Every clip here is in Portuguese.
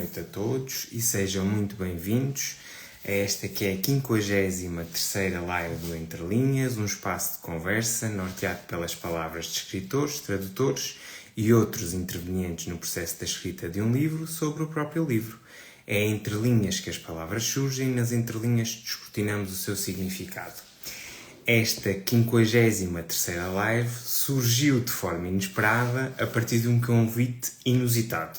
noite a todos e sejam muito bem-vindos a esta que é a 53ª live do Entre Linhas, um espaço de conversa norteado pelas palavras de escritores, tradutores e outros intervenientes no processo da escrita de um livro sobre o próprio livro. É entre linhas que as palavras surgem e nas entrelinhas descortinamos o seu significado. Esta 53ª live surgiu de forma inesperada a partir de um convite inusitado.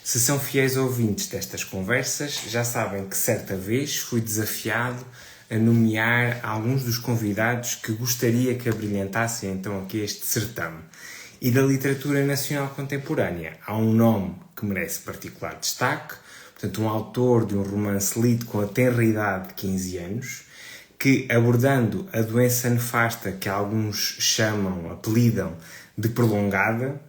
Se são fiéis ouvintes destas conversas, já sabem que certa vez fui desafiado a nomear alguns dos convidados que gostaria que abrilhantassem então aqui este certame. E da literatura nacional contemporânea há um nome que merece particular destaque, portanto um autor de um romance lido com a tenra idade de 15 anos, que abordando a doença nefasta que alguns apelidam de prolongada,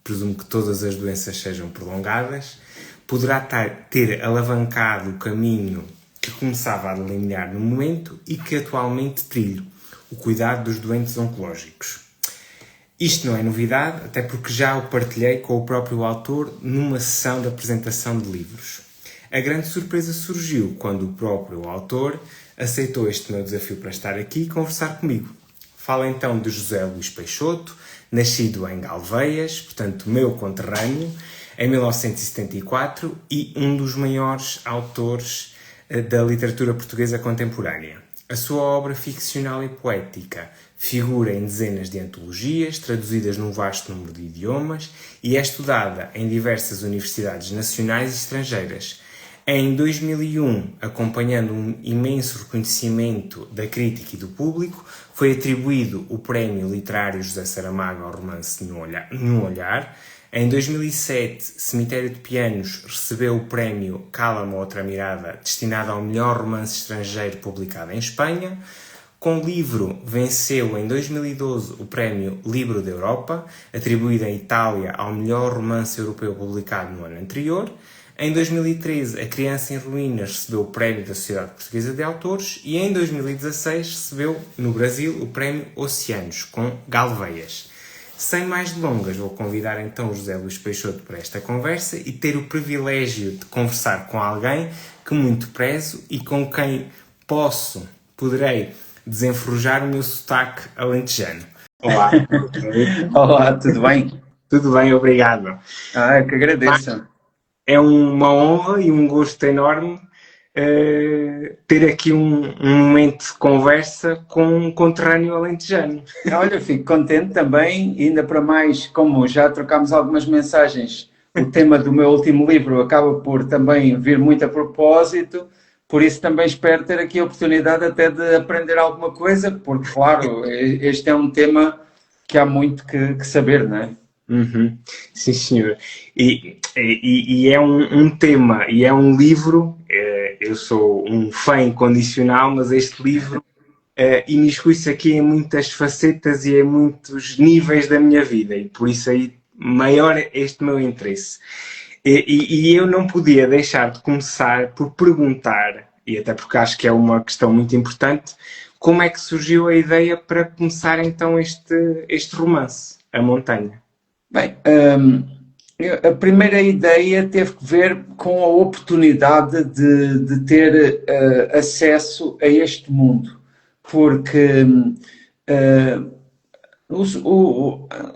presumo que todas as doenças sejam prolongadas, poderá ter alavancado o caminho que começava a delinear no momento e que atualmente trilho, o cuidado dos doentes oncológicos. Isto não é novidade, até porque já o partilhei com o próprio autor numa sessão de apresentação de livros. A grande surpresa surgiu quando o próprio autor aceitou este meu desafio para estar aqui e conversar comigo. Falo então de José Luís Peixoto, nascido em Galveias, portanto meu conterrâneo, em 1974 e um dos maiores autores da literatura portuguesa contemporânea. A sua obra ficcional e poética figura em dezenas de antologias, traduzidas num vasto número de idiomas e é estudada em diversas universidades nacionais e estrangeiras. Em 2001, acompanhando um imenso reconhecimento da crítica e do público, foi atribuído o Prémio Literário José Saramago ao romance Num Olhar. Em 2007, Cemitério de Pianos recebeu o Prémio Cala-me Outra Mirada, destinado ao melhor romance estrangeiro publicado em Espanha. Com o livro, venceu em 2012 o Prémio Libro da Europa, atribuído em Itália ao melhor romance europeu publicado no ano anterior. Em 2013, A Criança em Ruínas recebeu o Prémio da Sociedade Portuguesa de Autores e em 2016 recebeu, no Brasil, o Prémio Oceanos, com Galveias. Sem mais delongas, vou convidar então o José Luís Peixoto para esta conversa e ter o privilégio de conversar com alguém que muito prezo e com quem poderei desenferrujar o meu sotaque alentejano. Olá. Olá, tudo bem? Tudo bem, obrigado. Que agradeço. É uma honra e um gosto enorme ter aqui um momento de conversa com um conterrâneo alentejano. Olha, fico contente também, ainda para mais, como já trocámos algumas mensagens, o tema do meu último livro acaba por também vir muito a propósito, por isso também espero ter aqui a oportunidade até de aprender alguma coisa, porque, claro, este é um tema que há muito que saber, não é? Uhum. Sim, senhor. E é um tema, e é um livro, eu sou um fã incondicional, mas este livro imiscui-se aqui em muitas facetas e em muitos níveis da minha vida, e por isso aí maior este meu interesse. E eu não podia deixar de começar por perguntar, e até porque acho que é uma questão muito importante, como é que surgiu a ideia para começar então este romance, A Montanha? Bem, a primeira ideia teve que ver com a oportunidade de ter acesso a este mundo, porque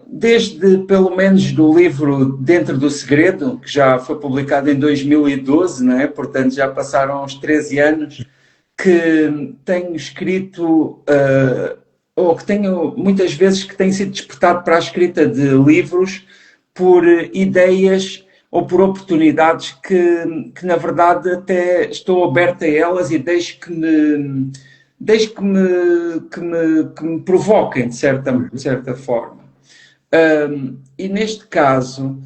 desde pelo menos do livro Dentro do Segredo, que já foi publicado em 2012, não é? Portanto já passaram uns 13 anos, que tenho escrito... ou que tenho, muitas vezes, que tenho sido despertado para a escrita de livros por ideias ou por oportunidades que na verdade, até estou aberto a elas e deixo que me provoquem, de certa forma. E neste caso,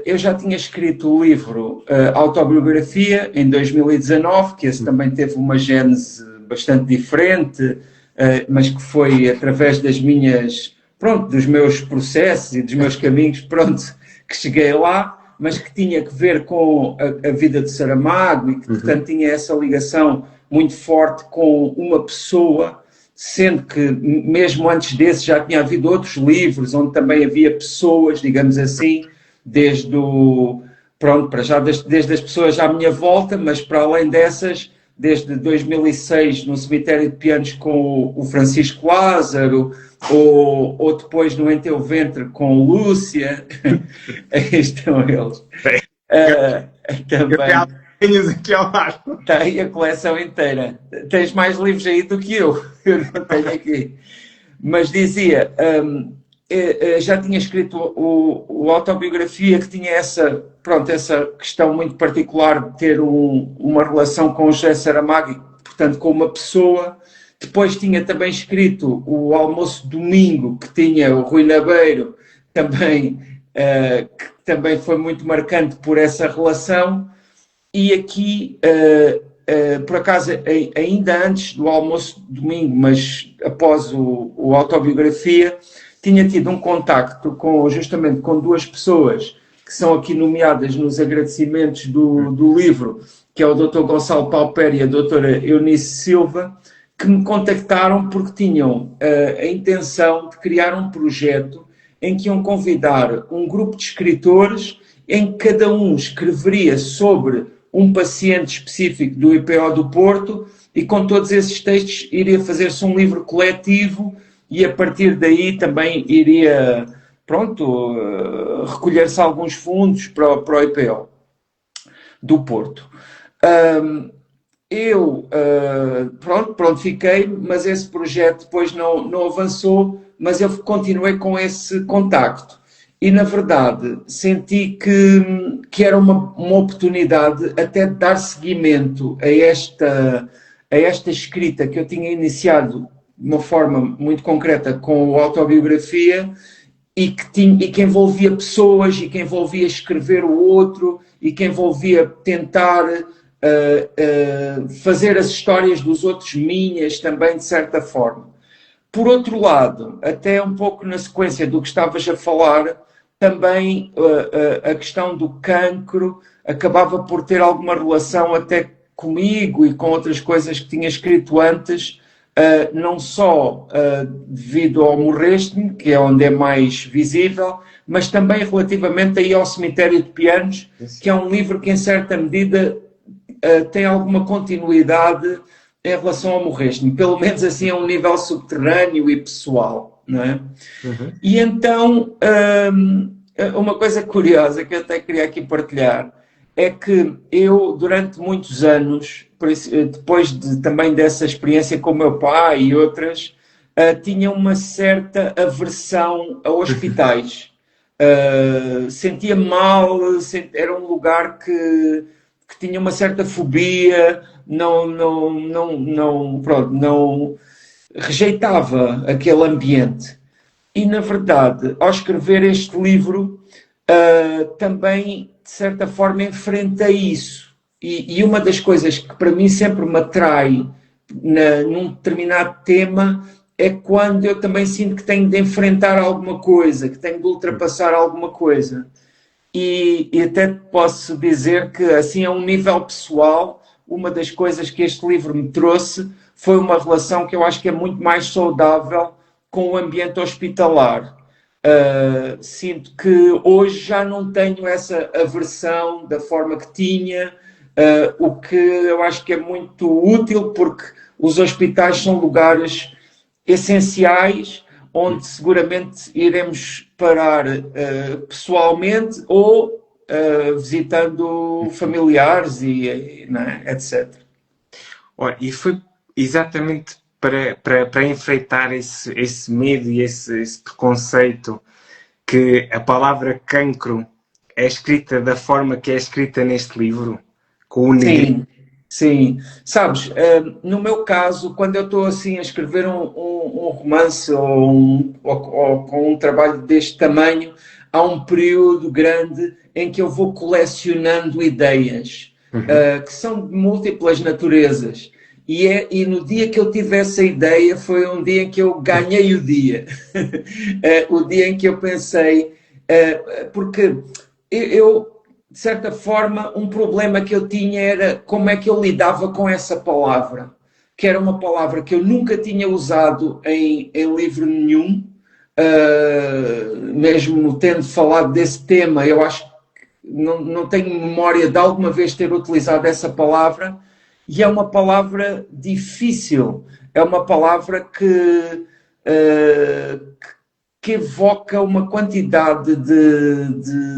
eu já tinha escrito o livro Autobiografia, em 2019, que esse também teve uma gênese bastante diferente, mas que foi através dos meus processos e dos meus caminhos, que cheguei lá, mas que tinha que ver com a vida de Saramago e que, portanto, tinha essa ligação muito forte com uma pessoa, sendo que mesmo antes desse já tinha havido outros livros onde também havia pessoas, digamos assim, desde o pronto, para já desde as pessoas à minha volta, mas para além dessas, desde 2006 no Cemitério de Pianos com o Francisco Lázaro, ou depois no Em Teu Ventre com Lúcia, aí estão eles. Também Tenhas aqui ao lado. tem a coleção inteira. Tens mais livros aí do que eu não tenho aqui. Mas dizia, já tinha escrito o autobiografia que tinha essa questão muito particular de ter uma relação com o José Saramago, portanto com uma pessoa. Depois tinha também escrito o Almoço Domingo, que tinha o Rui Nabeiro, também, que também foi muito marcante por essa relação. E aqui, por acaso, ainda antes do Almoço Domingo, mas após o autobiografia, tinha tido um contacto justamente com duas pessoas que são aqui nomeadas nos agradecimentos do livro, que é o Dr. Gonçalo Palperi e a doutora Eunice Silva, que me contactaram porque tinham a intenção de criar um projeto em que iam convidar um grupo de escritores em que cada um escreveria sobre um paciente específico do IPO do Porto e com todos esses textos iria fazer-se um livro coletivo e a partir daí também iria, recolher-se alguns fundos para o IPO do Porto. Eu, fiquei, mas esse projeto depois não avançou, mas eu continuei com esse contacto. E, na verdade, senti que era uma oportunidade até de dar seguimento a esta escrita que eu tinha iniciado de uma forma muito concreta com a autobiografia e que envolvia pessoas e que envolvia escrever o outro e que envolvia tentar fazer as histórias dos outros minhas também, de certa forma. Por outro lado, até um pouco na sequência do que estavas a falar, também a questão do cancro acabava por ter alguma relação até comigo e com outras coisas que tinha escrito antes, não só devido ao Morreste-me, que é onde é mais visível, mas também relativamente aí ao Cemitério de Pianos, que é um livro que em certa medida tem alguma continuidade em relação ao Morreste-me, pelo menos assim a um nível subterrâneo e pessoal, não é? Uhum. E então, uma coisa curiosa que eu até queria aqui partilhar é que eu, durante muitos anos, depois também dessa experiência com o meu pai e outras, tinha uma certa aversão a hospitais. Sentia mal, era um lugar que tinha uma certa fobia, não rejeitava aquele ambiente. E, na verdade, ao escrever este livro, também, de certa forma, enfrentei isso. E uma das coisas que, para mim, sempre me atrai num determinado tema é quando eu também sinto que tenho de enfrentar alguma coisa, que tenho de ultrapassar alguma coisa. E até posso dizer que, assim, a um nível pessoal, uma das coisas que este livro me trouxe foi uma relação que eu acho que é muito mais saudável com o ambiente hospitalar. Sinto que hoje já não tenho essa aversão da forma que tinha, o que eu acho que é muito útil, porque os hospitais são lugares essenciais onde seguramente iremos parar pessoalmente ou visitando familiares e etc. Olha, e foi exatamente para enfrentar esse medo e esse preconceito que a palavra cancro é escrita da forma que é escrita neste livro, com o negrito. Sim. Sabes, no meu caso, quando eu estou assim a escrever um romance ou com um trabalho deste tamanho, há um período grande em que eu vou colecionando ideias, que são de múltiplas naturezas. E no dia que eu tive essa ideia foi um dia em que eu ganhei o dia. O dia em que eu pensei... porque eu, de certa forma, um problema que eu tinha era como é que eu lidava com essa palavra, que era uma palavra que eu nunca tinha usado em livro nenhum, mesmo tendo falado desse tema, eu acho não tenho memória de alguma vez ter utilizado essa palavra, e é uma palavra difícil, é uma palavra que evoca uma quantidade de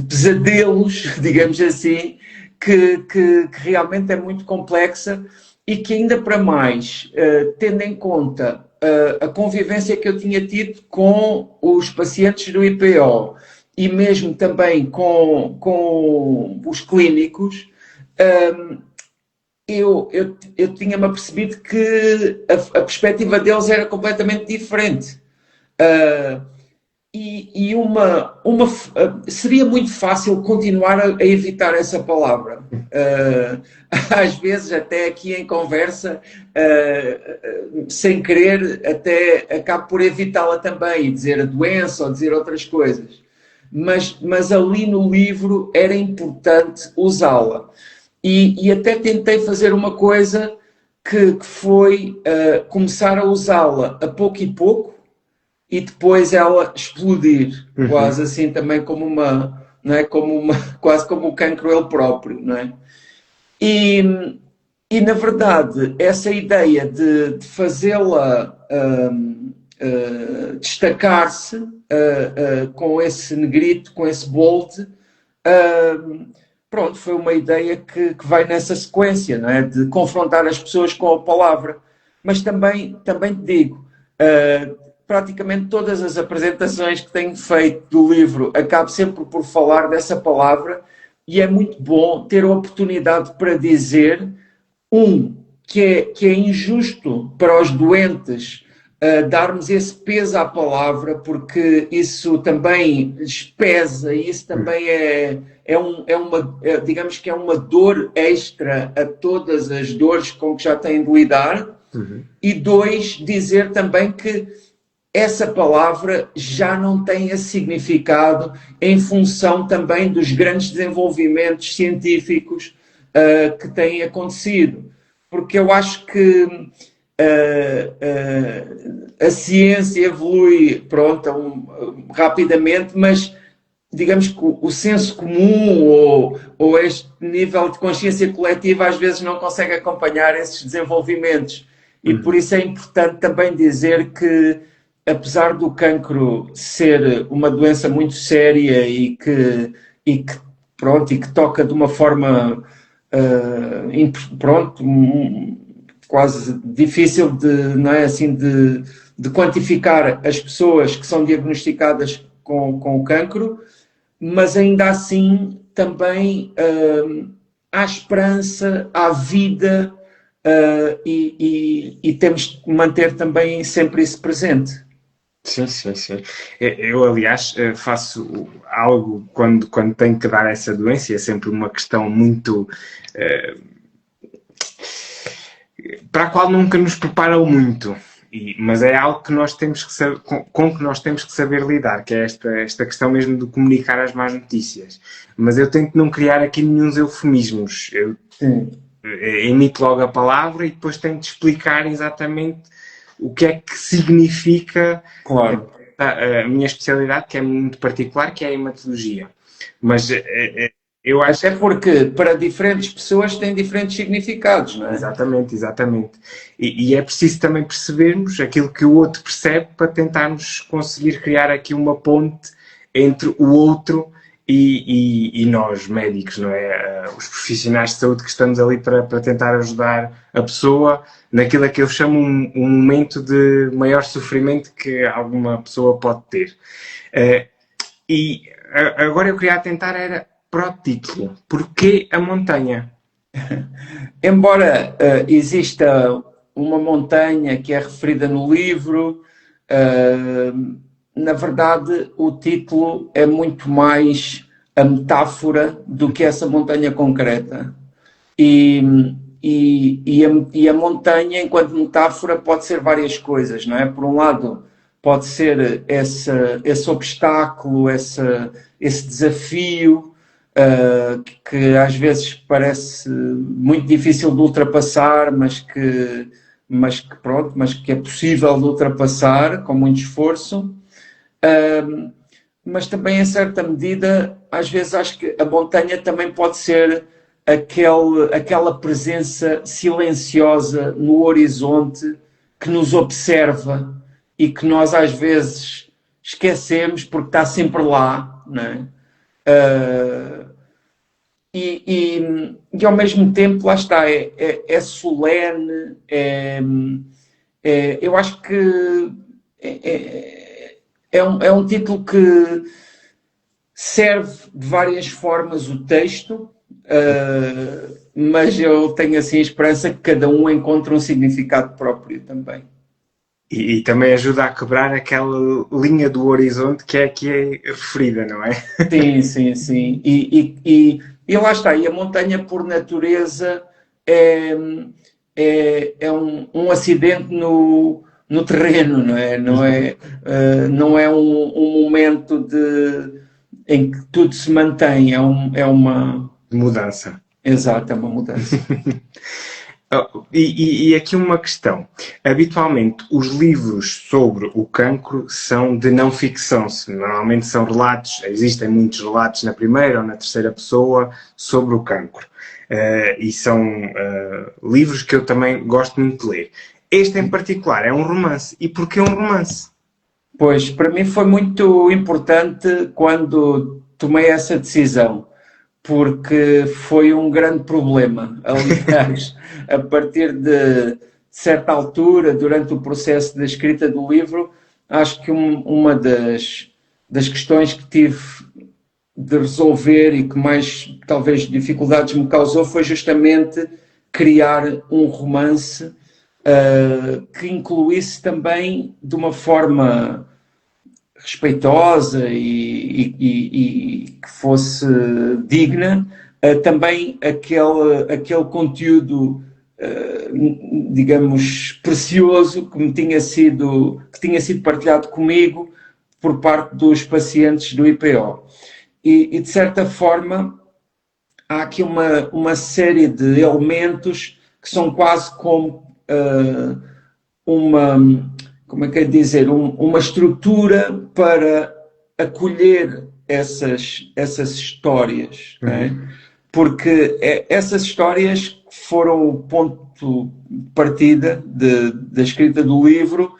pesadelos, digamos assim, que realmente é muito complexa e que ainda para mais, tendo em conta a convivência que eu tinha tido com os pacientes do IPO e mesmo também com os clínicos, eu tinha-me apercebido que a perspectiva deles era completamente diferente. Seria muito fácil continuar a evitar essa palavra. Às vezes, até aqui em conversa, sem querer, até acabo por evitá-la também, e dizer a doença ou dizer outras coisas. Mas ali no livro era importante usá-la. E até tentei fazer uma coisa que foi começar a usá-la a pouco e pouco, e depois ela explodir, quase assim também como não é? Quase como o cancro ele próprio, não é? E na verdade, essa ideia de fazê-la destacar-se com esse negrito, com esse bold, pronto, foi uma ideia que vai nessa sequência, não é? De confrontar as pessoas com a palavra. Mas também te digo, praticamente todas as apresentações que tenho feito do livro acabo sempre por falar dessa palavra, e é muito bom ter a oportunidade para dizer, que é injusto para os doentes darmos esse peso à palavra, porque isso também lhes pesa, e isso também digamos que é uma dor extra a todas as dores com que já têm de lidar. E dizer também que essa palavra já não tem esse significado em função também dos grandes desenvolvimentos científicos que têm acontecido. Porque eu acho que a ciência evolui, rapidamente, mas digamos que o senso comum ou este nível de consciência coletiva às vezes não consegue acompanhar esses desenvolvimentos. E por isso é importante também dizer que, apesar do cancro ser uma doença muito séria e que toca de uma forma quase difícil não é assim, de quantificar as pessoas que são diagnosticadas com o cancro, mas ainda assim também há esperança, há vida, e temos que manter também sempre isso presente. Sim. Eu, aliás, faço algo quando tenho que dar essa doença, é sempre uma questão muito para a qual nunca nos preparam muito, mas é algo que nós temos que saber, com que nós temos que saber lidar, que é esta questão mesmo de comunicar as más notícias. Mas eu tento não criar aqui nenhum eufemismos. Eu emito logo a palavra e depois tento explicar exatamente o que é que significa, claro, a minha especialidade, que é muito particular, que é a hematologia. Mas eu acho... Até porque para diferentes pessoas tem diferentes significados, não é? Exatamente. E é preciso também percebermos aquilo que o outro percebe para tentarmos conseguir criar aqui uma ponte entre o outro e nós, médicos, não é? Os profissionais de saúde que estamos ali para tentar ajudar a pessoa naquilo que eu chamo um momento de maior sofrimento que alguma pessoa pode ter. E agora eu queria atentar para o título. Porquê a montanha? Embora exista uma montanha que é referida no livro, na verdade o título é muito mais a metáfora do que essa montanha concreta. E a montanha, enquanto metáfora, pode ser várias coisas, não é? Por um lado, pode ser esse obstáculo, esse desafio, que às vezes parece muito difícil de ultrapassar, mas que é possível de ultrapassar com muito esforço. mas também, em certa medida, às vezes acho que a montanha também pode ser aquela presença silenciosa no horizonte que nos observa e que nós às vezes esquecemos porque está sempre lá, não é? Uh, e ao mesmo tempo, lá está, é solene, eu acho que é um título que serve de várias formas o texto, mas eu tenho assim a esperança que cada um encontre um significado próprio também. E também ajuda a quebrar aquela linha do horizonte que é referida, não é? Sim, sim, sim. E lá está, e a montanha por natureza é um acidente no terreno, não é? Não é um momento em que tudo se mantém, é uma... Mudança. Exato, é uma mudança. E aqui uma questão. Habitualmente, os livros sobre o cancro são de não ficção. Normalmente são relatos, existem muitos relatos na primeira ou na terceira pessoa sobre o cancro. E são livros que eu também gosto muito de ler. Este em particular é um romance. E porquê um romance? Pois, para mim foi muito importante quando tomei essa decisão, porque foi um grande problema. Aliás, a partir de certa altura, durante o processo da escrita do livro, acho que uma das questões que tive de resolver e que mais talvez dificuldades me causou foi justamente criar um romance que incluísse também de uma forma respeitosa e que fosse digna, também aquele conteúdo, digamos, precioso que tinha sido partilhado comigo por parte dos pacientes do IPO. E de certa forma, há aqui uma série de elementos que são quase como como é que é dizer, uma estrutura para acolher essas histórias, não é? Porque essas histórias foram o ponto de partida da escrita do livro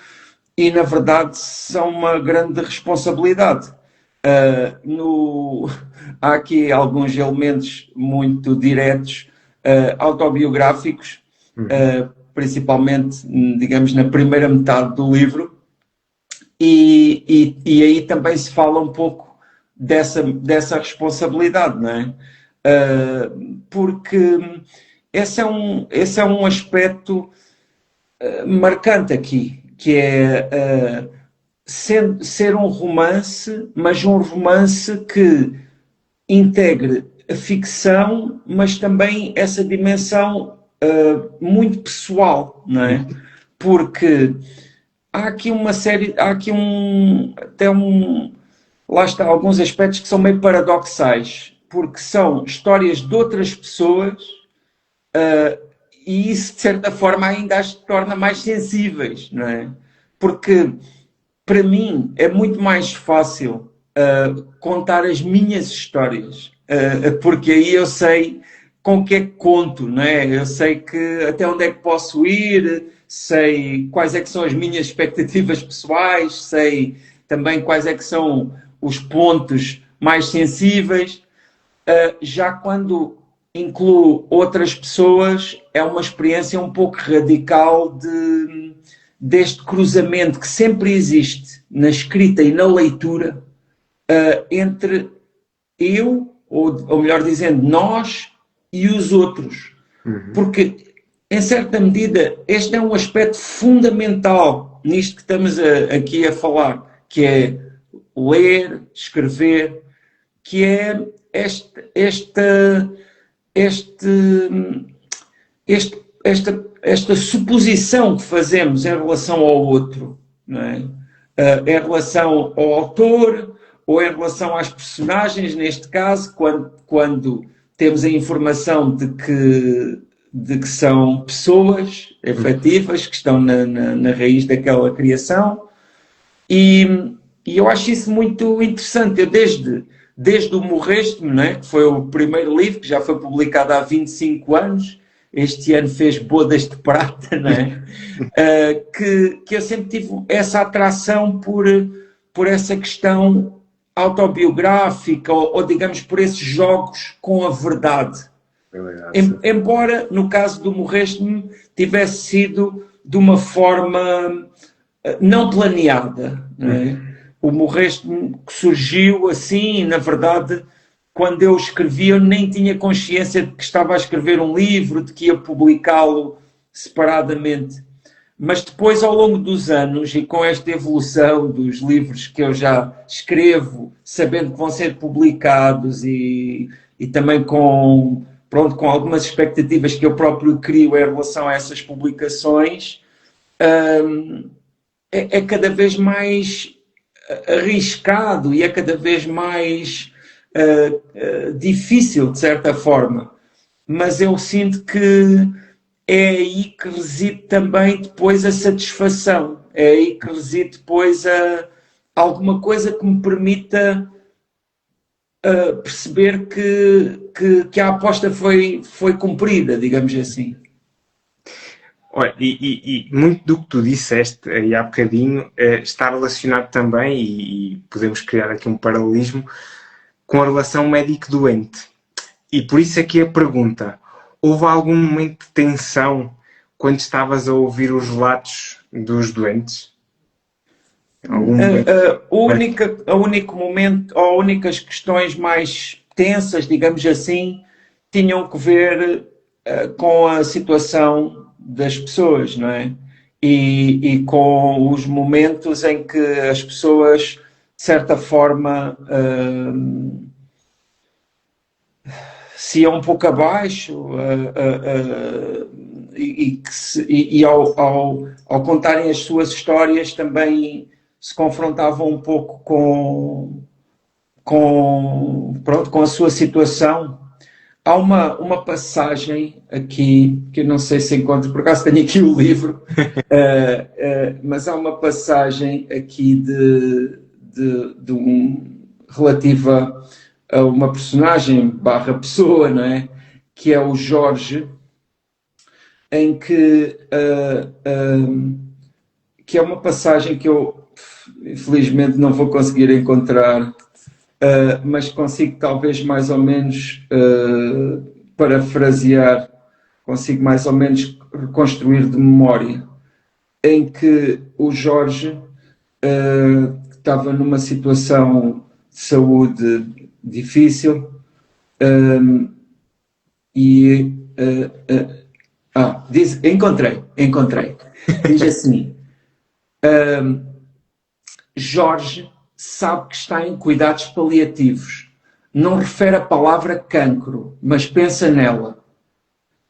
e, na verdade, são uma grande responsabilidade. Há aqui alguns elementos muito diretos, autobiográficos, principalmente, digamos, na primeira metade do livro, e aí também se fala um pouco dessa responsabilidade, não é? Porque esse é um aspecto marcante aqui, que é ser um romance, mas um romance que integre a ficção, mas também essa dimensão muito pessoal, não é? Porque há aqui uma série, lá está, alguns aspectos que são meio paradoxais, porque são histórias de outras pessoas e isso, de certa forma, ainda as torna mais sensíveis, não é? Porque, para mim, é muito mais fácil contar as minhas histórias, porque aí eu sei com o que é que conto, não é? Eu sei até onde é que posso ir, sei quais é que são as minhas expectativas pessoais, sei também quais é que são os pontos mais sensíveis. Já quando incluo outras pessoas, é uma experiência um pouco radical deste cruzamento que sempre existe na escrita e na leitura entre eu, ou melhor dizendo, nós e os outros. Porque, em certa medida, este é um aspecto fundamental nisto que estamos aqui a falar, que é ler, escrever, que é esta suposição que fazemos em relação ao outro, não é? Em relação ao autor ou em relação às personagens, neste caso, quando temos a informação de que são pessoas efetivas, que estão na raiz daquela criação, e e eu acho isso muito interessante. Eu desde o Morreste-me, né, que foi o primeiro livro, que já foi publicado há 25 anos, este ano fez bodas de prata, né, que eu sempre tive essa atração por essa questão autobiográfica, ou digamos, por esses jogos com a verdade. Embora, no caso do Morreste-me, tivesse sido de uma forma não planeada. Né? O Morreste-me surgiu assim, e, na verdade, quando eu escrevi, eu nem tinha consciência de que estava a escrever um livro, de que ia publicá-lo separadamente. Mas depois, ao longo dos anos, e com esta evolução dos livros que eu já escrevo, sabendo que vão ser publicados e também com algumas expectativas que eu próprio crio em relação a essas publicações, é cada vez mais arriscado e é cada vez mais difícil, de certa forma. Mas eu sinto que é aí que reside também depois a satisfação. É aí que reside depois alguma coisa que me permita perceber que a aposta foi cumprida, digamos assim. Olha, e muito do que tu disseste aí há bocadinho está relacionado também, e podemos criar aqui um paralelismo, com a relação médico-doente. E por isso aqui a pergunta: houve algum momento de tensão quando estavas a ouvir os relatos dos doentes? O único momento, ou únicas questões mais tensas, digamos assim, tinham que ver com a situação das pessoas, não é? E com os momentos em que as pessoas, de certa forma, se iam um pouco abaixo e ao contarem as suas histórias também se confrontavam um pouco com a sua situação. Há uma passagem aqui, que eu não sei se encontro, por acaso tenho aqui o livro, mas há uma passagem aqui de relativa a uma personagem / pessoa, não é? Que é o Jorge, em que é uma passagem que eu infelizmente não vou conseguir encontrar, mas consigo talvez mais ou menos parafrasear, consigo mais ou menos reconstruir de memória, em que o Jorge estava numa situação de saúde difícil encontrei. Diz assim: Jorge sabe que está em cuidados paliativos. Não refere a palavra cancro, mas pensa nela.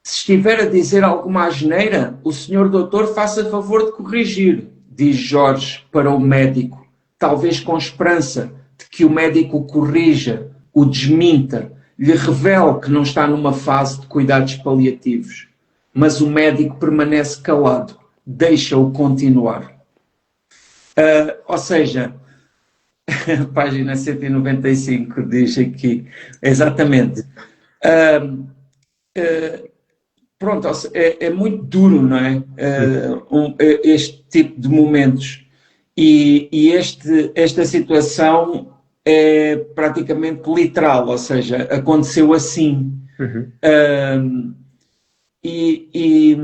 Se estiver a dizer alguma asneira, o senhor doutor faça favor de corrigir, diz Jorge para o médico, talvez com esperança de que o médico o corrija, o desminta, lhe revele que não está numa fase de cuidados paliativos. Mas o médico permanece calado, deixa-o continuar. Ou seja, página 195 diz aqui, exatamente. Pronto, é muito duro, não é? Este tipo de momentos. E esta situação é praticamente literal, ou seja, aconteceu assim. E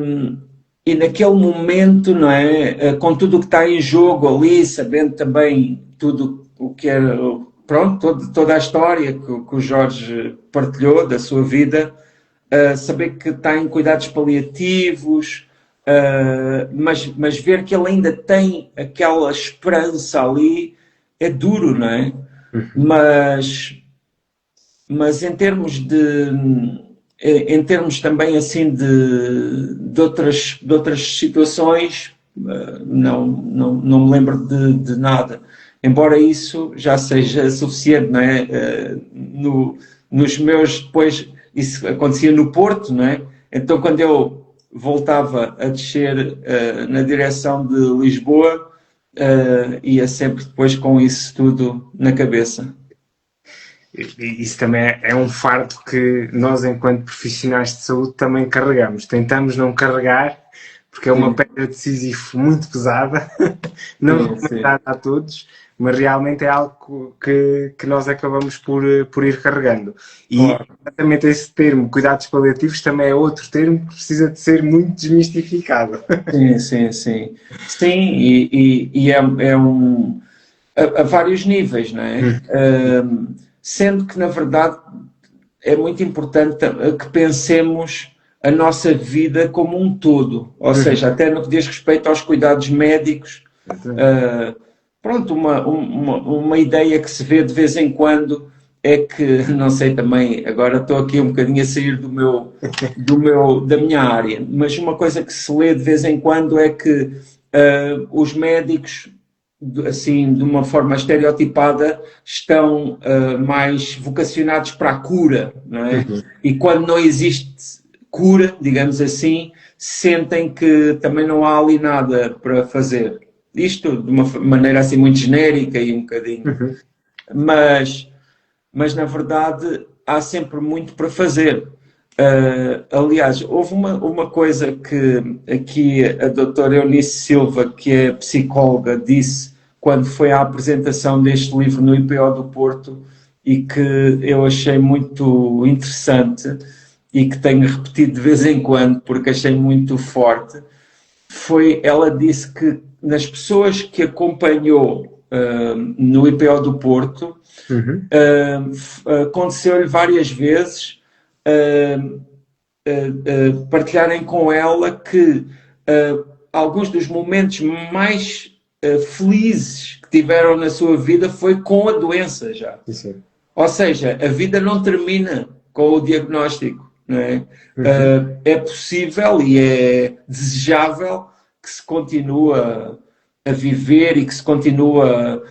naquele momento, não é? Com tudo o que está em jogo ali, sabendo também tudo o que era, pronto, toda a história que o Jorge partilhou da sua vida, saber que está em cuidados paliativos, mas ver que ele ainda tem aquela esperança ali é duro, não é? Mas em termos também assim de outras situações, não me lembro de nada. Embora isso já seja suficiente, não é? Nos meus, depois, isso acontecia no Porto, não é? Então, quando eu voltava a descer na direção de Lisboa, ia sempre depois com isso tudo na cabeça. Isso também é um fardo que nós, enquanto profissionais de saúde, também carregamos. Tentamos não carregar, porque é uma Sim, pedra de Sísifo muito pesada, não sim, sim. recomendada a todos, mas realmente é algo que nós acabamos por ir carregando. E Claro. exatamente esse termo, cuidados paliativos, também é outro termo que precisa de ser muito desmistificado. Sim, sim, sim. Sim, e a vários níveis, não é? Sendo que, na verdade, é muito importante que pensemos a nossa vida como um todo, ou seja, até no que diz respeito aos cuidados médicos. Uh, Pronto, uma ideia que se vê de vez em quando é que, não sei também, agora estou aqui um bocadinho a sair da minha área, mas uma coisa que se lê de vez em quando é que os médicos, assim, de uma forma estereotipada, estão mais vocacionados para a cura, não é? E quando não existe cura, digamos assim, sentem que também não há ali nada para fazer. Isto de uma maneira assim muito genérica e um bocadinho. Mas, mas na verdade há sempre muito para fazer. Aliás, houve uma coisa que aqui a doutora Eunice Silva, que é psicóloga, disse quando foi à apresentação deste livro no IPO do Porto e que eu achei muito interessante e que tenho repetido de vez em quando porque achei muito forte, ela disse que nas pessoas que acompanhou no IPO do Porto, Uhum. aconteceu-lhe várias vezes partilharem com ela que alguns dos momentos mais felizes que tiveram na sua vida foi com a doença já. Sim. Ou seja, a vida não termina com o diagnóstico. Não é? É possível e é desejável que se continue a viver e que se continue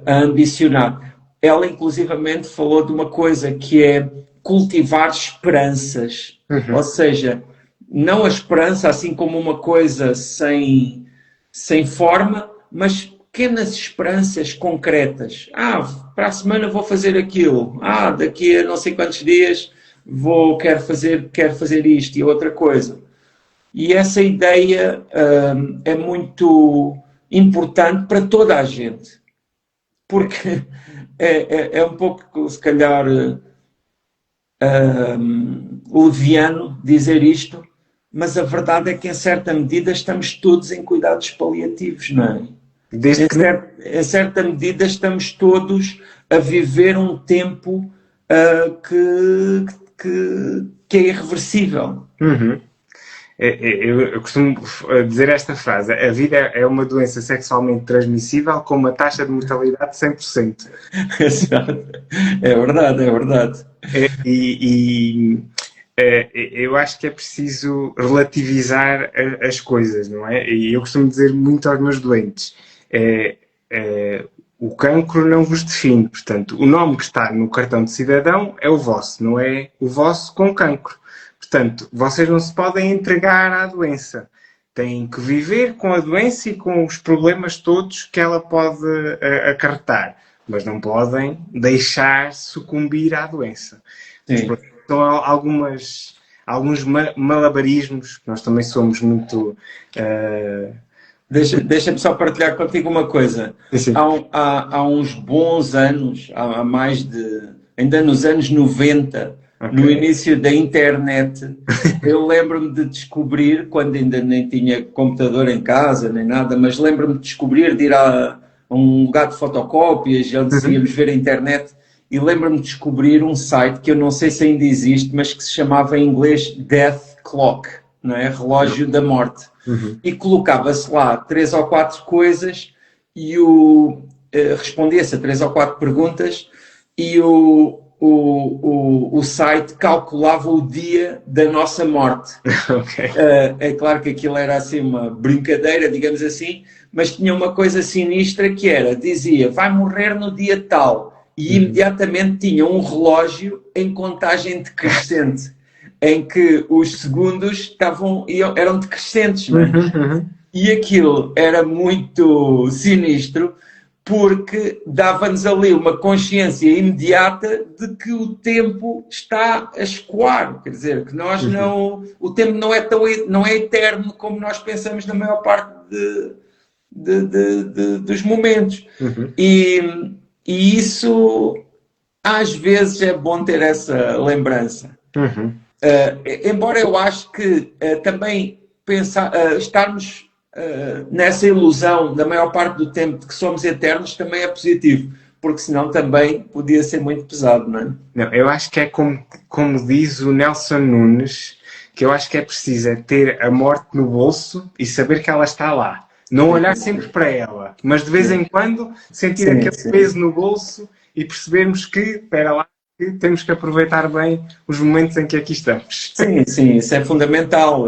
a ambicionar. Ela, inclusivamente, falou de uma coisa que é cultivar esperanças. Ou seja, não a esperança assim como uma coisa sem forma, mas pequenas esperanças concretas. Para a semana vou fazer aquilo. Daqui a não sei quantos dias quero fazer isto e outra coisa. E essa ideia é muito importante para toda a gente. Porque é um pouco, se calhar, leviano dizer isto, mas a verdade é que, em certa medida, estamos todos em cuidados paliativos, não é? Desde que Em certa medida, estamos todos a viver um tempo que é irreversível. Uhum. Eu costumo dizer esta frase: a vida é uma doença sexualmente transmissível com uma taxa de mortalidade de 100%. Exato. É verdade, é verdade. Eu acho que é preciso relativizar as coisas, não é? E eu costumo dizer muito aos meus doentes: o cancro não vos define, portanto, o nome que está no cartão de cidadão é o vosso, não é o vosso com cancro. Portanto, vocês não se podem entregar à doença. Têm que viver com a doença e com os problemas todos que ela pode acarretar. Mas não podem deixar sucumbir à doença. Sim. São alguns malabarismos, que nós também somos muito... Deixa-me só partilhar contigo uma coisa. Sim. Há uns bons anos, há mais de... Ainda nos anos 90, no início da internet, eu lembro-me de descobrir, quando ainda nem tinha computador em casa, nem nada, mas lembro-me de descobrir, de ir a um lugar de fotocópias, onde íamos ver a internet, e lembro-me de descobrir um site que eu não sei se ainda existe, mas que se chamava em inglês Death Clock, não é? Relógio da morte. E colocava-se lá 3 ou 4 coisas e respondia-se a 3 ou 4 perguntas e o site calculava o dia da nossa morte. É claro que aquilo era assim uma brincadeira, digamos assim, mas tinha uma coisa sinistra que era, dizia, vai morrer no dia tal, e imediatamente tinha um relógio em contagem decrescente, em que os segundos eram decrescentes, não é? E aquilo era muito sinistro porque dava-nos ali uma consciência imediata de que o tempo está a escoar, quer dizer, que nós não, o tempo não é eterno como nós pensamos na maior parte dos momentos. E isso às vezes é bom ter essa lembrança. Embora eu acho que também estarmos nessa ilusão da maior parte do tempo de que somos eternos também é positivo, porque senão também podia ser muito pesado, não é? Não, eu acho que é como diz o Nelson Nunes, que eu acho que é preciso ter a morte no bolso e saber que ela está lá. Não olhar sempre para ela, mas de vez em quando sentir aquele peso no bolso e percebermos que, espera lá, que temos que aproveitar bem os momentos em que aqui estamos. Sim, isso é fundamental,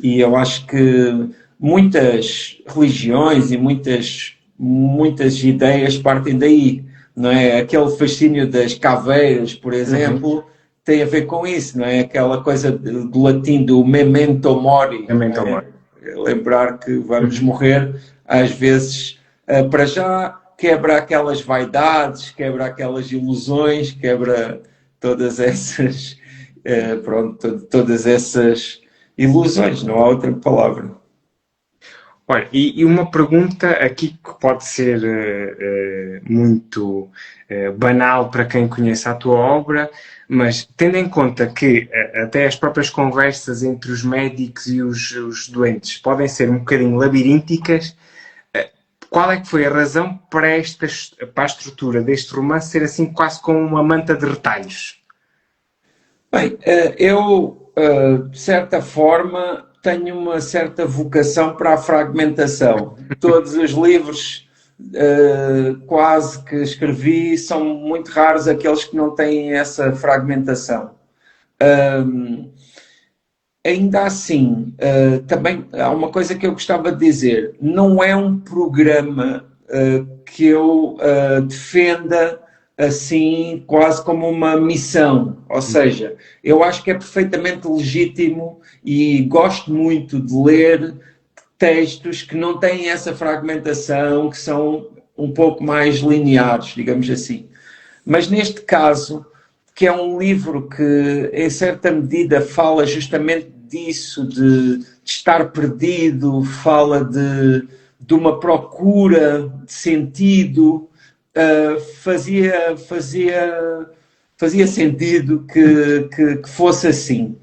e eu acho que muitas religiões e muitas ideias partem daí, não é? Aquele fascínio das caveiras, por exemplo, tem a ver com isso, não é? Aquela coisa do latim do memento mori. Memento mori. Lembrar que vamos morrer, às vezes, para já, quebra aquelas vaidades, quebra aquelas ilusões, quebra todas essas, todas essas ilusões, não há outra palavra. Olha, e uma pergunta aqui que pode ser muito banal para quem conhece a tua obra, mas tendo em conta que até as próprias conversas entre os médicos e os doentes podem ser um bocadinho labirínticas, qual é que foi a razão para a estrutura deste romance ser assim quase como uma manta de retalhos? Bem, eu, de certa forma, tenho uma certa vocação para a fragmentação. Todos os livros quase que escrevi são muito raros aqueles que não têm essa fragmentação. Ainda assim, também há uma coisa que eu gostava de dizer. Não é um programa que eu defenda assim, quase como uma missão. Ou seja, eu acho que é perfeitamente legítimo e gosto muito de ler textos que não têm essa fragmentação, que são um pouco mais lineares, digamos assim. Mas neste caso, que é um livro que, em certa medida, fala justamente disso, de estar perdido, fala de uma procura de sentido, fazia sentido que fosse assim.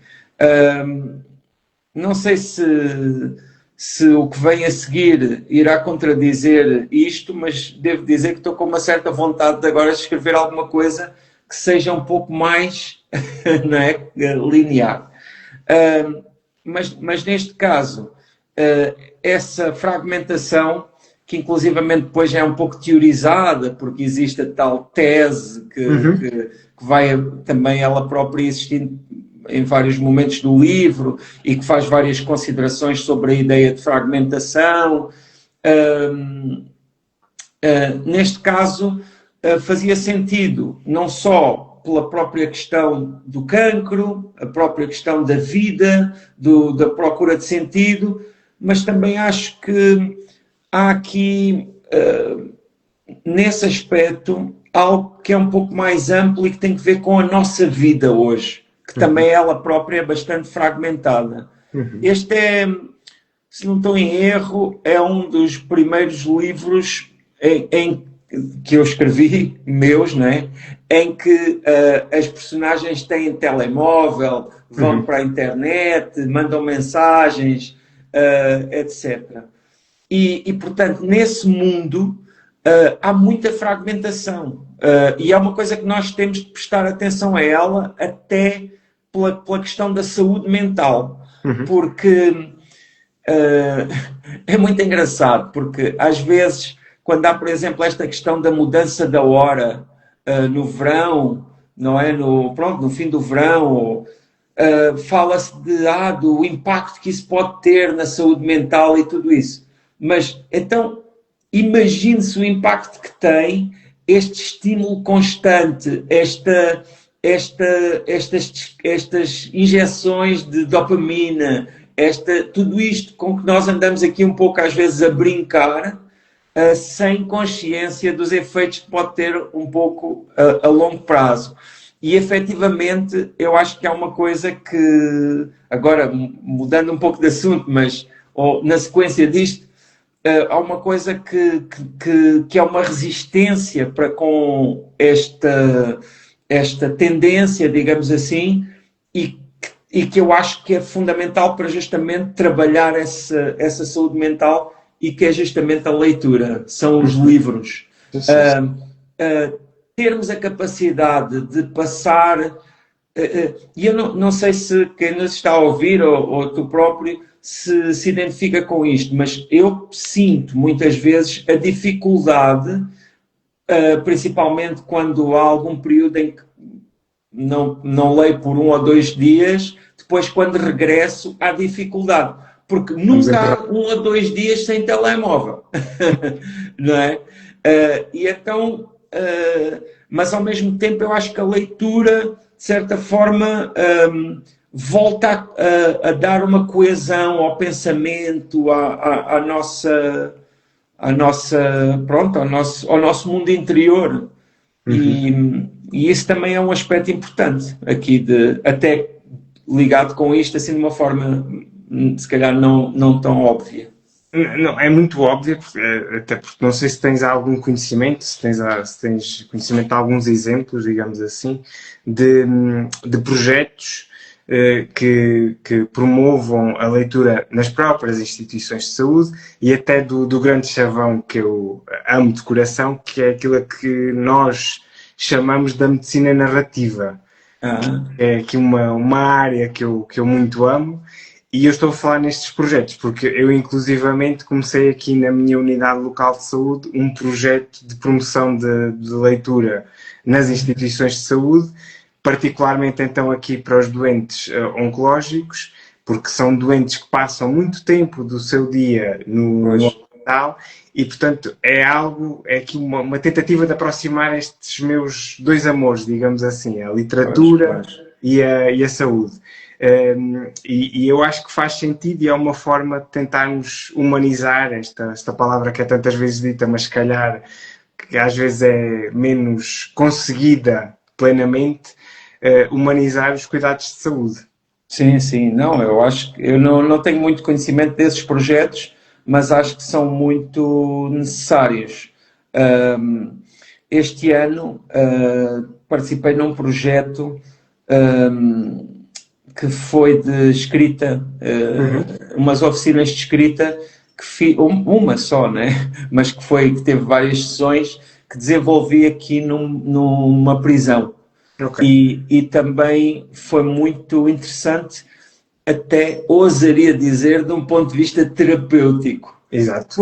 Não sei se o que vem a seguir irá contradizer isto, mas devo dizer que estou com uma certa vontade de agora escrever alguma coisa que seja um pouco mais não é, linear. Mas neste caso, essa fragmentação, que inclusivamente depois já é um pouco teorizada, porque existe a tal tese que vai também ela própria existindo em vários momentos do livro e que faz várias considerações sobre a ideia de fragmentação. Neste caso, fazia sentido não só pela própria questão do cancro, a própria questão da vida, da procura de sentido, mas também acho que há aqui, nesse aspecto, algo que é um pouco mais amplo e que tem que ver com a nossa vida hoje, que também ela própria é bastante fragmentada. Este é, se não estou em erro, é um dos primeiros livros que eu escrevi, meus, né? Em que as personagens têm telemóvel, vão para a internet, mandam mensagens, etc. E, portanto, nesse mundo há muita fragmentação. E é uma coisa que nós temos de prestar atenção a ela, até pela questão da saúde mental. Porque é muito engraçado, porque às vezes, quando há, por exemplo, esta questão da mudança da hora no verão, não é? No fim do verão, fala-se do impacto que isso pode ter na saúde mental e tudo isso. Mas, então, imagine-se o impacto que tem este estímulo constante, estas injeções de dopamina, tudo isto com que nós andamos aqui um pouco às vezes a brincar, sem consciência dos efeitos que pode ter um pouco a longo prazo. E efetivamente eu acho que há uma coisa que, agora mudando um pouco de assunto, mas na sequência disto, há uma coisa que é uma resistência para com esta tendência, digamos assim, e que eu acho que é fundamental para justamente trabalhar essa saúde mental, e que é justamente a leitura, são os livros. Termos a capacidade de passar, e eu não sei se quem nos está a ouvir ou tu próprio se identifica com isto, mas eu sinto muitas vezes a dificuldade, principalmente quando há algum período em que não leio por 1 ou 2 dias, depois quando regresso há dificuldade, porque nunca há 1 ou 2 dias sem telemóvel, não é? E então, mas ao mesmo tempo eu acho que a leitura, de certa forma, volta a dar uma coesão ao pensamento, à nossa, pronto, ao nosso mundo interior. E isso também é um aspecto importante aqui, até ligado com isto, assim, de uma forma, se calhar, não tão óbvia. Não, é muito óbvio, até porque não sei se tens algum conhecimento, se tens conhecimento de alguns exemplos, digamos assim, de projetos que promovam a leitura nas próprias instituições de saúde, e até do grande chavão que eu amo de coração, que é aquilo que nós chamamos da medicina narrativa. É aqui uma área que eu muito amo. E eu estou a falar nestes projetos porque eu, inclusivamente, comecei aqui na minha unidade local de saúde um projeto de promoção de leitura nas instituições de saúde, particularmente então aqui para os doentes oncológicos, porque são doentes que passam muito tempo do seu dia no hospital, e portanto é aqui uma tentativa de aproximar estes meus dois amores, digamos assim, a literatura e a saúde. E eu acho que faz sentido, e é uma forma de tentarmos humanizar esta palavra que é tantas vezes dita, mas se calhar que às vezes é menos conseguida plenamente, humanizar os cuidados de saúde. Sim, não, eu acho que eu não tenho muito conhecimento desses projetos, mas acho que são muito necessários. Este ano participei num projeto que foi de escrita, umas oficinas de escrita, uma só, né? Mas que teve várias sessões, que desenvolvi aqui numa prisão. E também foi muito interessante, até ousaria dizer, de um ponto de vista terapêutico. Exato.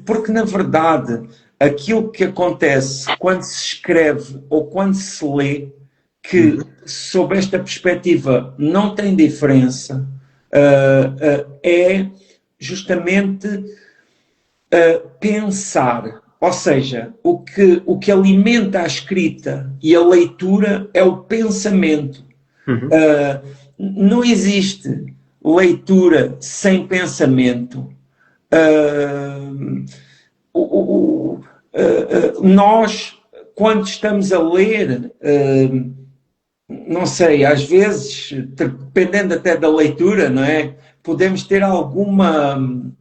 Porque na verdade, aquilo que acontece quando se escreve ou quando se lê, que sob esta perspectiva não tem diferença, é justamente pensar. Ou seja, o que alimenta a escrita e a leitura é o pensamento. Não existe leitura sem pensamento. Nós, quando estamos a ler, não sei, às vezes, dependendo até da leitura, não é? Podemos ter alguma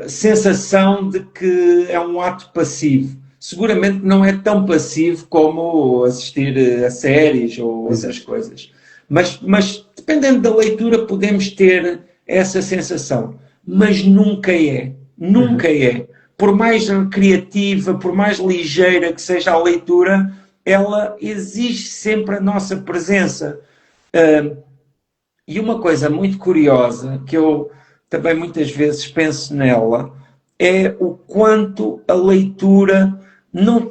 sensação de que é um ato passivo. Seguramente não é tão passivo como assistir a séries ou outras coisas. Mas dependendo da leitura podemos ter essa sensação. Mas nunca é. Nunca é. Por mais criativa, por mais ligeira que seja a leitura, ela exige sempre a nossa presença. E uma coisa muito curiosa, que eu também muitas vezes penso nela, é o quanto a leitura não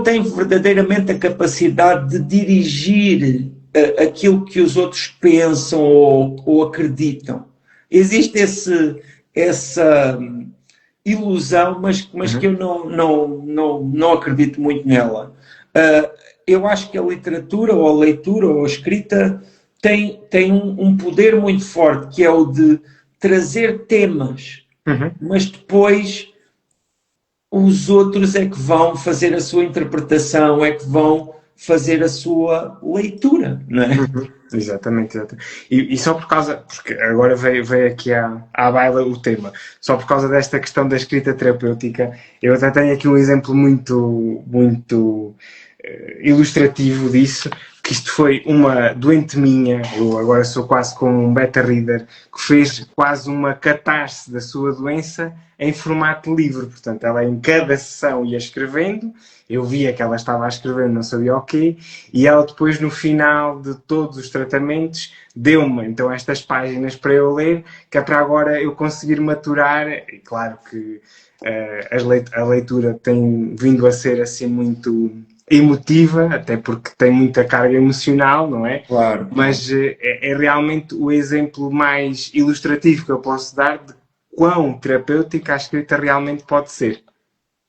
tem verdadeiramente a capacidade de dirigir aquilo que os outros pensam ou acreditam. Existe essa ilusão, mas que eu não acredito muito nela. Eu acho que a literatura, ou a leitura, ou a escrita, tem um poder muito forte, que é o de trazer temas, mas depois os outros é que vão fazer a sua interpretação, é que vão fazer a sua leitura, não é? Exatamente, exatamente. E só por causa, porque agora veio aqui à baila o tema, só por causa desta questão da escrita terapêutica, eu até tenho aqui um exemplo muito ilustrativo disso, que isto foi uma doente minha, eu agora sou quase como um beta-reader, que fez quase uma catarse da sua doença em formato de livro. Portanto, ela em cada sessão ia escrevendo, eu via que ela estava a escrever, não sabia o quê, e ela depois, no final de todos os tratamentos, deu-me então estas páginas para eu ler, que é para agora eu conseguir maturar. E claro que a leitura tem vindo a ser assim muito emotiva, até porque tem muita carga emocional, não é? Claro. Mas é realmente o exemplo mais ilustrativo que eu posso dar de quão terapêutica a escrita realmente pode ser.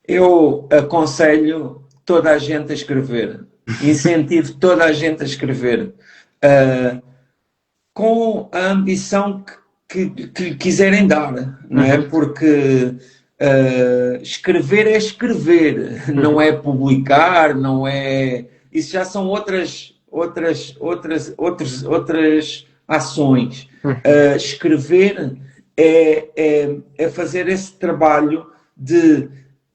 Eu aconselho toda a gente a escrever, incentivo toda a gente a escrever, com a ambição que quiserem dar, não é? Porque escrever é escrever, não é publicar, não é... Isso já são outras ações. Escrever é fazer esse trabalho de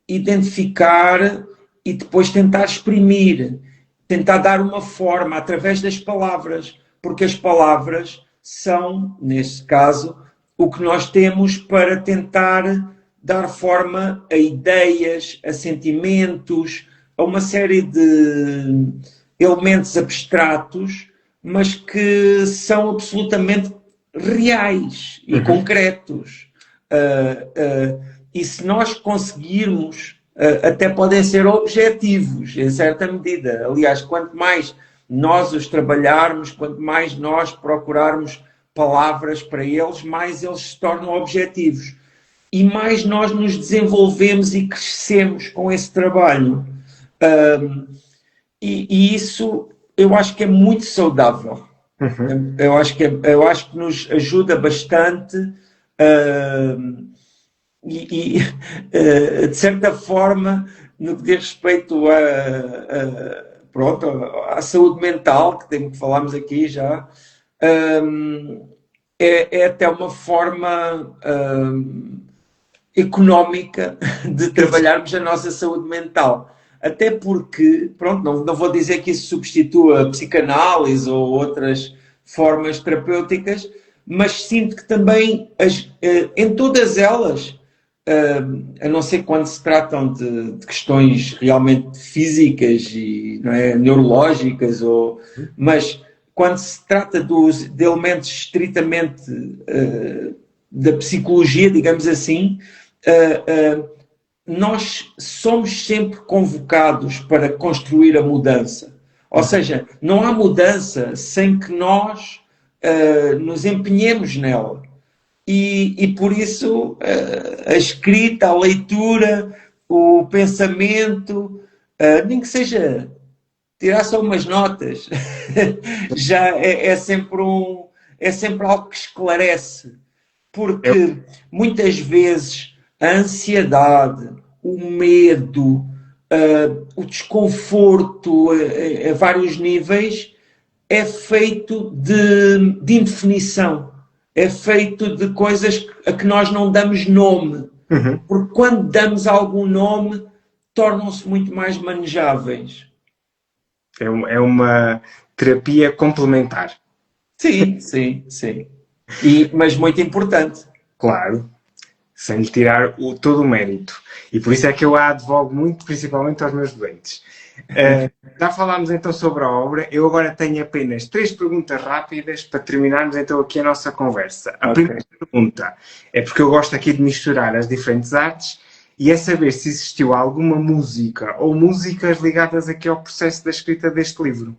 identificar e depois tentar exprimir, tentar dar uma forma através das palavras, porque as palavras são, neste caso, o que nós temos para tentar dar forma a ideias, a sentimentos, a uma série de elementos abstratos, mas que são absolutamente reais e concretos. E se nós conseguirmos, até podem ser objetivos, em certa medida. Aliás, quanto mais nós os trabalharmos, quanto mais nós procurarmos palavras para eles, mais eles se tornam objetivos. E mais nós nos desenvolvemos e crescemos com esse trabalho. E isso eu acho que é muito saudável. Eu acho que nos ajuda bastante de certa forma, no que diz respeito à saúde mental, que falámos aqui já, é até uma forma económica de trabalharmos a nossa saúde mental. Até porque, pronto, não vou dizer que isso substitua a psicanálise ou outras formas terapêuticas, mas sinto que também em todas elas, a não ser quando se tratam de questões realmente físicas e não é, neurológicas, mas quando se trata de elementos estritamente da psicologia, digamos assim, nós somos sempre convocados para construir a mudança. Ou seja, não há mudança sem que nós nos empenhemos nela. E por isso a escrita, a leitura, o pensamento, nem que seja tirar só umas notas, já é sempre algo que esclarece. Porque muitas vezes a ansiedade, o medo, o desconforto a vários níveis é feito de indefinição. É feito de coisas a que nós não damos nome. Porque quando damos algum nome, tornam-se muito mais manejáveis. É uma terapia complementar. Sim. Mas muito importante. Claro. Sem lhe tirar todo o mérito. E por isso é que eu a advogo muito, principalmente aos meus doentes. Já falámos então sobre a obra. Eu agora tenho apenas 3 perguntas rápidas para terminarmos então aqui a nossa conversa. A primeira pergunta é porque eu gosto aqui de misturar as diferentes artes e é saber se existiu alguma música ou músicas ligadas aqui ao processo da escrita deste livro.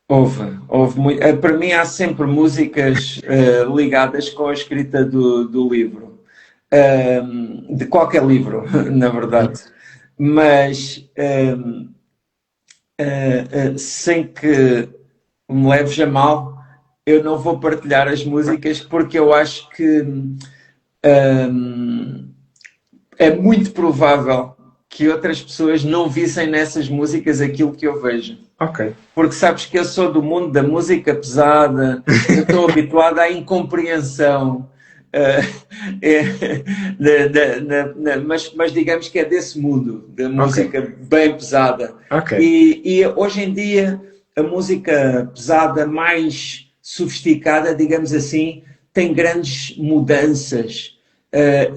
Houve muito. Para mim há sempre músicas ligadas com a escrita do livro. De qualquer livro, na verdade. Mas sem que me leves a mal, eu não vou partilhar as músicas porque eu acho que é muito provável que outras pessoas não vissem nessas músicas aquilo que eu vejo. Ok. Porque sabes que eu sou do mundo da música pesada, eu estou habituado à incompreensão, mas digamos que é desse mundo, da música bem pesada. Ok. E hoje em dia, a música pesada mais sofisticada, digamos assim, tem grandes mudanças.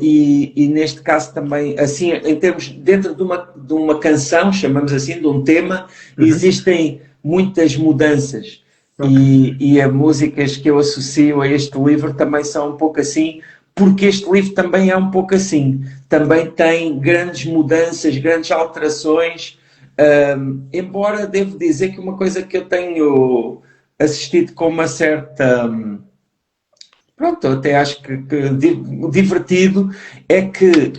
E neste caso também, assim, em termos, dentro de uma canção, chamamos assim, de um tema, existem muitas mudanças. E as músicas que eu associo a este livro também são um pouco assim, porque este livro também é um pouco assim. Também tem grandes mudanças, grandes alterações, embora devo dizer que uma coisa que eu tenho assistido com uma certa... Pronto, até acho que divertido é que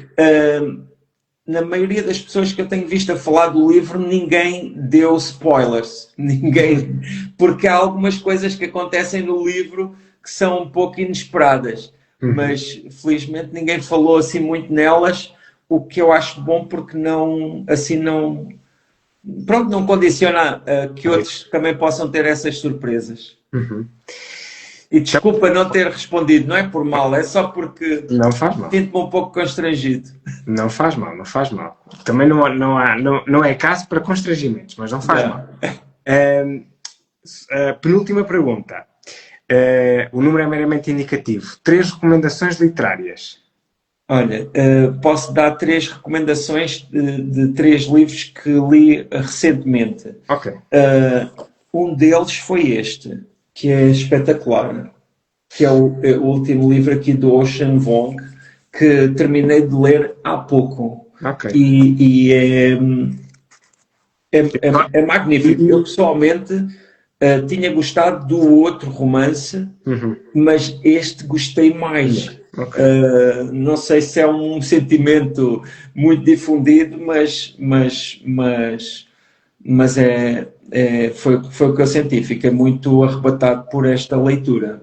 na maioria das pessoas que eu tenho visto a falar do livro, ninguém deu spoilers. Ninguém, porque há algumas coisas que acontecem no livro que são um pouco inesperadas. Mas felizmente ninguém falou assim muito nelas, o que eu acho bom porque não, assim não, pronto, não condiciona que outros também possam ter essas surpresas. E desculpa não ter respondido, não é por mal, é só porque não faz mal. Sinto-me um pouco constrangido. Não faz mal, não faz mal. Também não é caso para constrangimentos, mas não faz mal. Penúltima pergunta. O número é meramente indicativo. 3 recomendações literárias. Olha, posso dar 3 recomendações de 3 livros que li recentemente. Ok. Um deles foi este, que é espetacular, que é o último livro aqui do Ocean Vuong, que terminei de ler há pouco. Ok. E é magnífico. Eu, pessoalmente, tinha gostado do outro romance, mas este gostei mais. Okay. Não sei se é um sentimento muito difundido, mas foi o que eu senti. Fiquei muito arrebatado por esta leitura.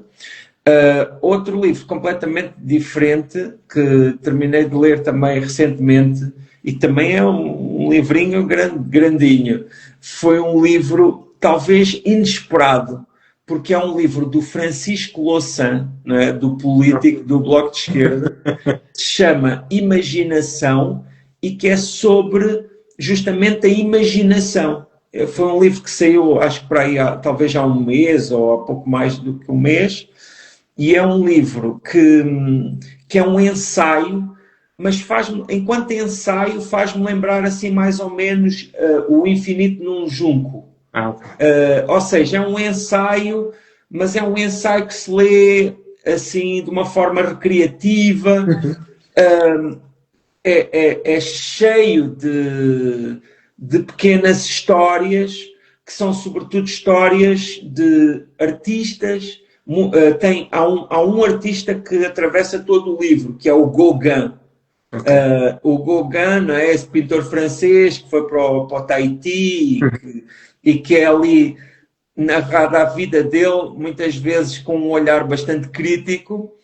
Outro livro completamente diferente que terminei de ler também recentemente e também é um livrinho grandinho. Foi um livro talvez inesperado, porque é um livro do Francisco Louçã, não é? Do político do Bloco de Esquerda, que se chama Imaginação e que é sobre justamente a imaginação. Foi um livro que saiu, acho que para aí talvez há um mês ou há pouco mais do que um mês, e é um livro que é um ensaio, mas enquanto ensaio faz-me lembrar assim mais ou menos O Infinito num Junco. Ou seja, é um ensaio, mas é um ensaio que se lê assim de uma forma recreativa, é cheio de pequenas histórias que são sobretudo histórias de artistas. Há um artista que atravessa todo o livro, que é o Gauguin. O Gauguin, não é? Esse pintor francês que foi para o Tahiti e que é ali narrada a vida dele, muitas vezes com um olhar bastante crítico,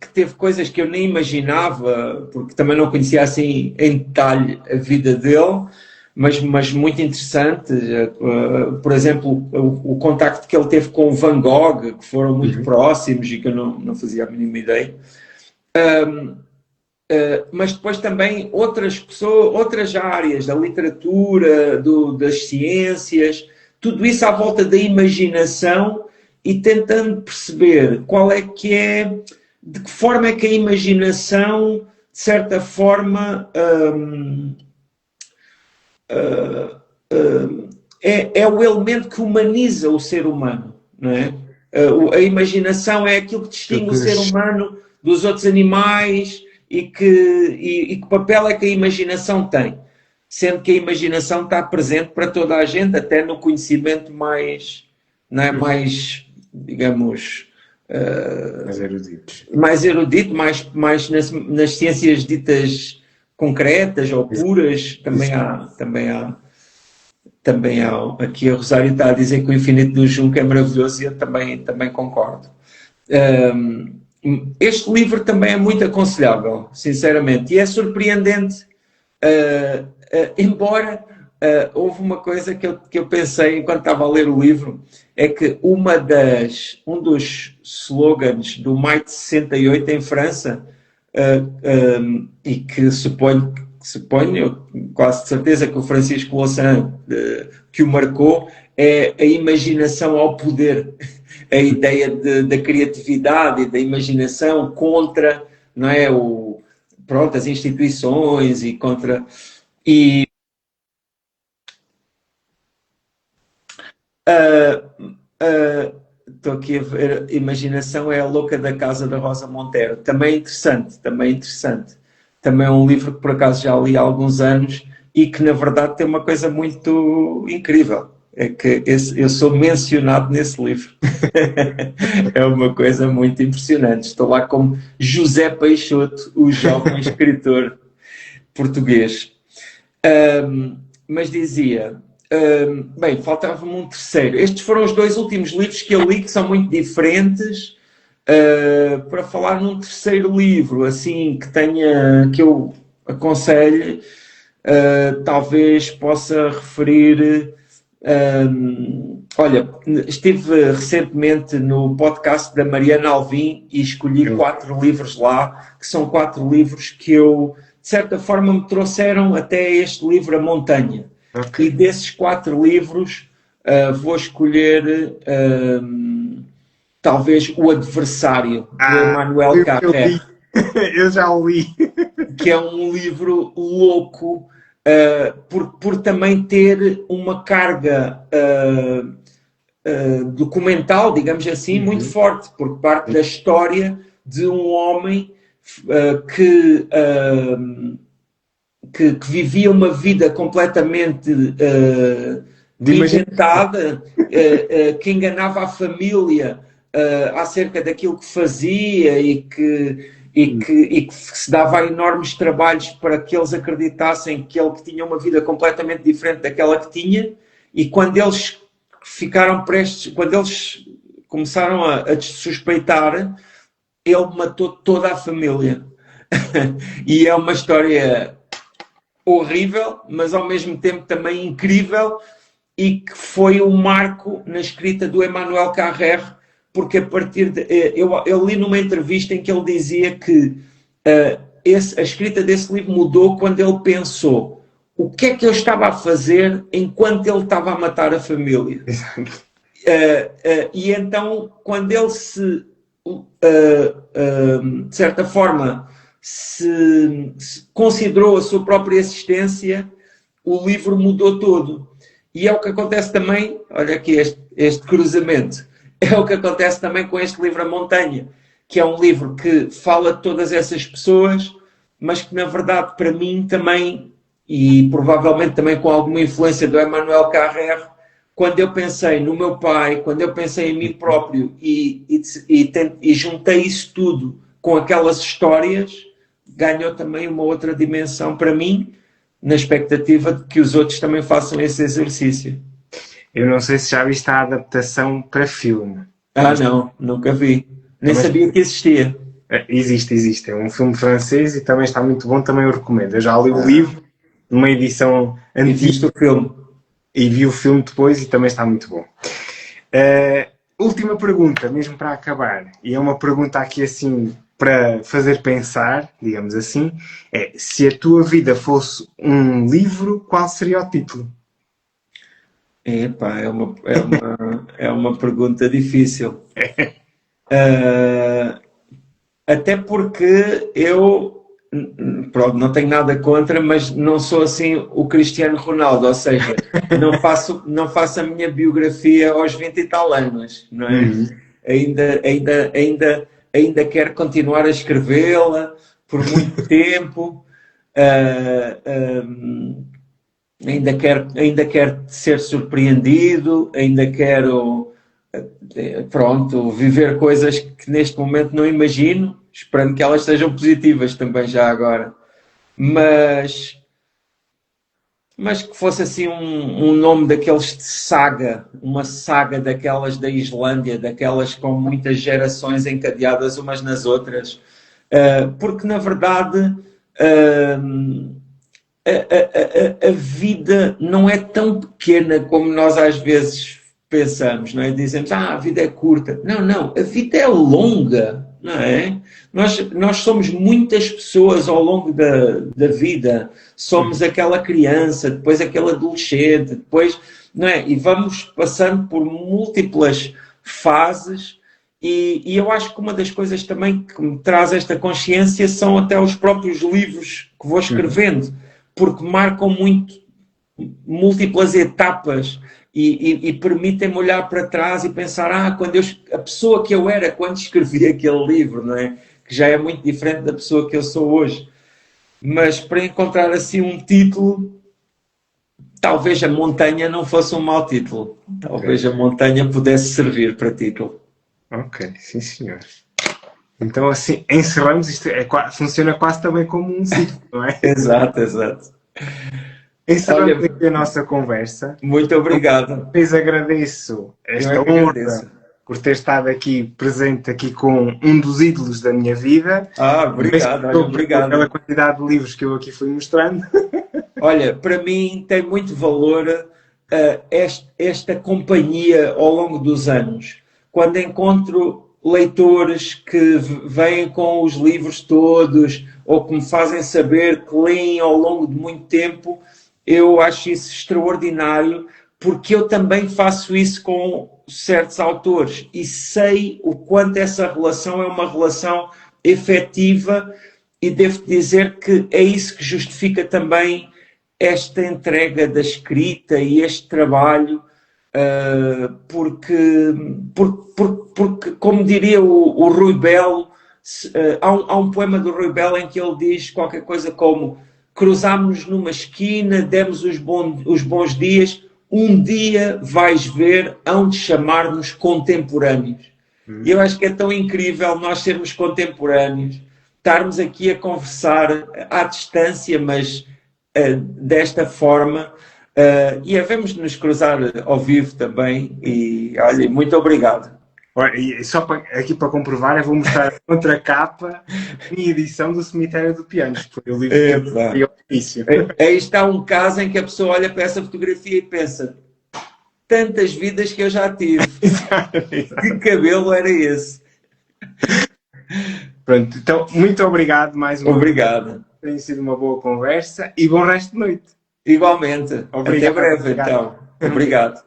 que teve coisas que eu nem imaginava, porque também não conhecia assim em detalhe a vida dele, mas muito interessante. Por exemplo, o contacto que ele teve com Van Gogh, que foram muito próximos e que eu não fazia a mínima ideia. Mas depois também outras pessoas, outras áreas da literatura, das ciências, tudo isso à volta da imaginação e tentando perceber de que forma é que a imaginação, de certa forma, é o elemento que humaniza o ser humano, não é? A imaginação é aquilo que distingue o ser humano dos outros animais e que papel é que a imaginação tem, sendo que a imaginação está presente para toda a gente, até no conhecimento mais, não é, mais, digamos, mais erudito, mais nas ciências ditas concretas ou puras, também há também há, aqui a Rosário está a dizer que o Infinito do Junco é maravilhoso e eu também concordo. Este livro também é muito aconselhável, sinceramente, e é surpreendente, embora houve uma coisa que eu pensei enquanto estava a ler o livro, é que um dos slogans do Maio de 68 em França, e que suponho, quase certeza que o Francisco Louçã que o marcou, é a imaginação ao poder, a ideia da criatividade e da imaginação contra, não é, pronto, as instituições e contra... Estou aqui a ver, Imaginação é a Louca da Casa da Rosa Montero. Também é interessante, também é interessante. Também é um livro que por acaso já li há alguns anos e que na verdade tem uma coisa muito incrível. É que eu sou mencionado nesse livro. É uma coisa muito impressionante. Estou lá como José Peixoto, o jovem escritor português. Mas dizia... bem, faltava-me um terceiro. Estes foram os dois últimos livros que eu li, que são muito diferentes. Para falar num terceiro livro, assim, que eu aconselho, talvez possa referir... olha, estive recentemente no podcast da Mariana Alvim e escolhi 4 livros lá, que são 4 livros que eu, de certa forma, me trouxeram até este livro, A Montanha. Okay. E desses 4 livros, vou escolher talvez O Adversário, do Emmanuel Carrère. Eu já o li. Que é um livro louco, por também ter uma carga documental, digamos assim, muito forte, porque parte da história de um homem que vivia uma vida completamente inventada, que enganava a família acerca daquilo que fazia e que se dava enormes trabalhos para que eles acreditassem que ele tinha uma vida completamente diferente daquela que tinha, e quando eles ficaram prestes, quando eles começaram a suspeitar, ele matou toda a família. E é uma história horrível, mas ao mesmo tempo também incrível, e que foi um marco na escrita do Emmanuel Carrère, porque a partir de... Eu li numa entrevista em que ele dizia que a escrita desse livro mudou quando ele pensou o que é que eu estava a fazer enquanto ele estava a matar a família. E então, quando ele de certa forma, se considerou a sua própria existência, o livro mudou todo. E é o que acontece também, olha aqui este cruzamento, é o que acontece também com este livro A Montanha, que é um livro que fala de todas essas pessoas, mas que na verdade para mim também, e provavelmente também com alguma influência do Emmanuel Carrère, quando eu pensei no meu pai, quando eu pensei em mim próprio e juntei isso tudo com aquelas histórias, ganhou também uma outra dimensão para mim, na expectativa de que os outros também façam esse exercício. Eu não sei se já viste a adaptação para filme. Não, nunca vi. Nem sabia que existia. Existe. É um filme francês e também está muito bom, também o recomendo. Eu já li o livro, numa edição antiga. E viste o filme? E vi o filme depois e também está muito bom. Última pergunta, mesmo para acabar. E é uma pergunta aqui assim, para fazer pensar, digamos assim. Se a tua vida fosse um livro, qual seria o título? Epá, é uma pergunta difícil. Até porque eu, pronto, não tenho nada contra, mas não sou assim o Cristiano Ronaldo, ou seja, não faço a minha biografia aos 20 e tal anos, não é? Ainda quero continuar a escrevê-la por muito tempo. Ainda quero ser surpreendido, ainda quero, pronto, viver coisas que neste momento não imagino, esperando que elas sejam positivas também já agora. Mas mas que fosse assim um nome daqueles de saga, uma saga daquelas da Islândia, daquelas com muitas gerações encadeadas umas nas outras. Porque, na verdade, a vida não é tão pequena como nós às vezes pensamos, não é? Dizemos, a vida é curta. Não, não, a vida é longa, não é? Nós somos muitas pessoas ao longo da vida. Somos aquela criança, depois aquele adolescente, depois, não é? E vamos passando por múltiplas fases. E eu acho que uma das coisas também que me traz esta consciência são até os próprios livros que vou escrevendo, porque marcam muito múltiplas etapas e permitem-me olhar para trás e pensar, quando a pessoa que eu era quando escrevi aquele livro, não é? Que já é muito diferente da pessoa que eu sou hoje. Mas para encontrar assim um título, talvez a montanha não fosse um mau título. Talvez a montanha pudesse servir para título. Ok, sim senhor. Então assim, encerramos, isto funciona quase também como um ciclo, não é? Exato, exato. Encerramos aqui a nossa conversa. Muito obrigado. Eu agradeço esta honra por ter estado aqui presente aqui com um dos ídolos da minha vida. Obrigado, obrigado. Pela quantidade de livros que eu aqui fui mostrando. Olha, para mim tem muito valor esta companhia ao longo dos anos. Quando encontro leitores que vêm com os livros todos ou que me fazem saber que leem ao longo de muito tempo, eu acho isso extraordinário, porque eu também faço isso com certos autores e sei o quanto essa relação é uma relação efetiva e devo dizer que é isso que justifica também esta entrega da escrita e este trabalho, porque, como diria o Rui Belo, há um poema do Rui Belo em que ele diz qualquer coisa como: cruzámos-nos numa esquina, demos os bons dias, um dia vais ver, hão de chamar-nos contemporâneos. E eu acho que é tão incrível nós sermos contemporâneos, estarmos aqui a conversar à distância, mas desta forma, e havemos de nos cruzar ao vivo também. E olha, muito obrigado. E só aqui para comprovar, eu vou mostrar a contracapa em edição do Cemitério do Pianos, que foi o livro que eu início. Aí está um caso em que a pessoa olha para essa fotografia e pensa: tantas vidas que eu já tive. Que cabelo era esse? Pronto, então, muito obrigado mais uma vez. Obrigado. Tem sido uma boa conversa e bom resto de noite. Igualmente. Obrigado. Até breve, então. Obrigado.